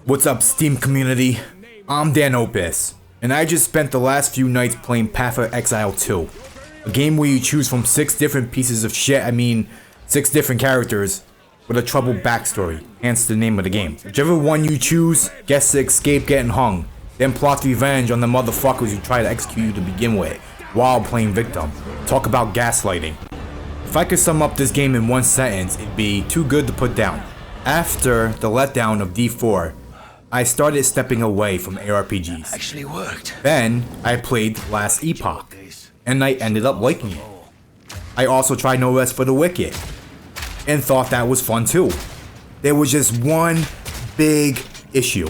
What's up, Steam community? I'm Dan Opus, and I just spent the last few nights playing Path of Exile 2. A game where you choose from 6 different pieces of shit, 6 different characters, with a troubled backstory, hence the name of the game. Whichever one you choose gets to escape getting hung, then plot revenge on the motherfuckers who try to execute you to begin with, while playing victim. Talk about gaslighting. If I could sum up this game in one sentence, it'd be too good to put down. After the letdown of D4, I started stepping away from ARPGs. Actually worked. Then, I played Last Epoch, and I ended up liking it. I also tried No Rest for the Wicked, and thought that was fun too. There was just one big issue.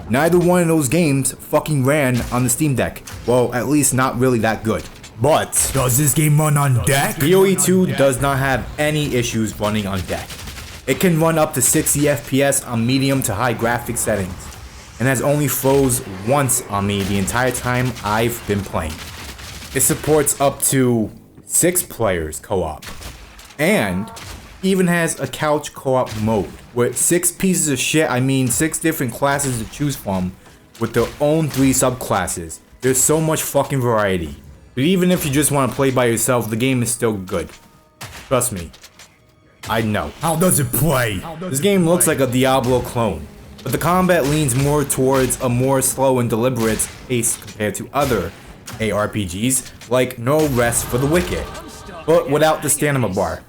Neither one of those games fucking ran on the Steam Deck. Well, at least not really that good. But, does this game run on deck? PoE 2 does not have any issues running on deck. It can run up to 60 FPS on medium to high graphics settings, and has only froze once on me the entire time I've been playing. It supports up to 6 players co-op, and even has a couch co-op mode, with 6 pieces of shit, 6 different classes to choose from, with their own 3 subclasses. There's so much fucking variety. But even if you just want to play by yourself, the game is still good. Trust me. I know. How does it play? This game looks like a Diablo clone, but the combat leans more towards a more slow and deliberate pace compared to other ARPGs, like No Rest for the Wicked, but without the stamina bar.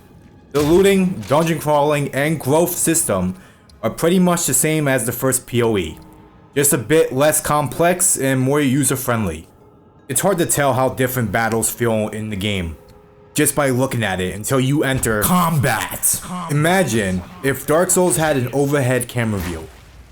The looting, dungeon crawling, and growth system are pretty much the same as the first PoE, just a bit less complex and more user-friendly. It's hard to tell how different battles feel in the game, just by looking at it until you enter combat. Imagine if Dark Souls had an overhead camera view.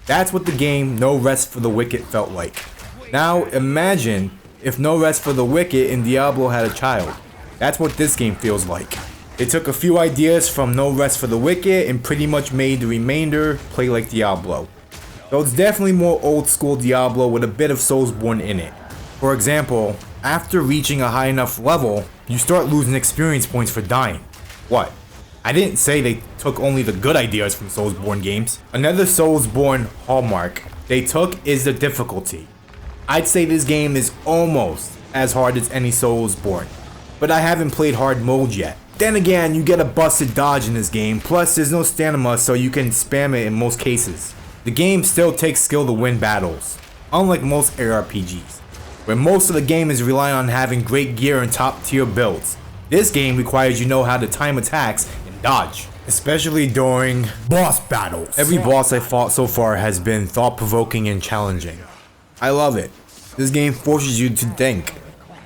That's what the game No Rest for the Wicked felt like. Now imagine if No Rest for the Wicked in Diablo had a child. That's what this game feels like. They took a few ideas from No Rest for the Wicked and pretty much made the remainder play like Diablo. So it's definitely more old school Diablo with a bit of Soulsborne in it. For example, after reaching a high enough level, you start losing experience points for dying. What? I didn't say they took only the good ideas from Soulsborne games. Another Soulsborne hallmark they took is the difficulty. I'd say this game is almost as hard as any Soulsborne, but I haven't played hard mode yet. Then again, you get a busted dodge in this game, plus there's no stamina so you can spam it in most cases. The game still takes skill to win battles, unlike most ARPGs, where most of the game is relying on having great gear and top tier builds. This game requires you know how to time attacks and dodge, especially during boss battles. Every boss I fought so far has been thought-provoking and challenging. I love it. This game forces you to think,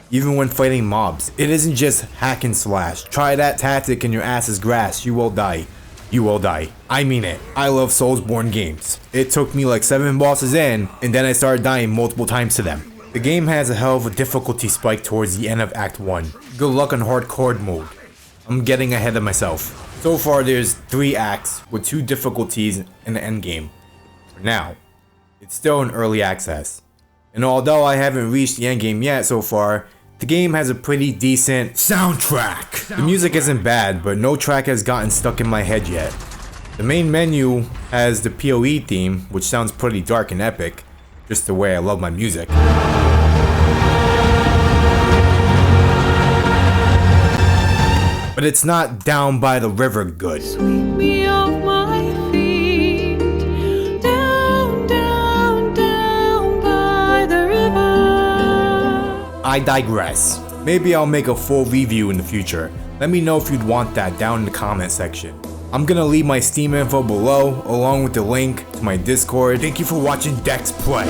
even when fighting mobs. It isn't just hack and slash. Try that tactic and your ass is grass, you will die. You will die. I mean it. I love Soulsborne games. It took me like 7 bosses in, and then I started dying multiple times to them. The game has a hell of a difficulty spike towards the end of Act 1. Good luck on hardcore mode. I'm getting ahead of myself. So far there's 3 acts with 2 difficulties in the end game. For now, it's still in early access. And although I haven't reached the end game yet so far, the game has a pretty decent soundtrack. The music isn't bad, but no track has gotten stuck in my head yet. The main menu has the PoE theme, which sounds pretty dark and epic, just the way I love my music. But it's not down by the river good. Sweep me off my feet, down, down, down by the river. I digress. Maybe I'll make a full review in the future. Let me know if you'd want that down in the comment section. I'm gonna leave my Steam info below, along with the link to my Discord. Thank you for watching Dex Play.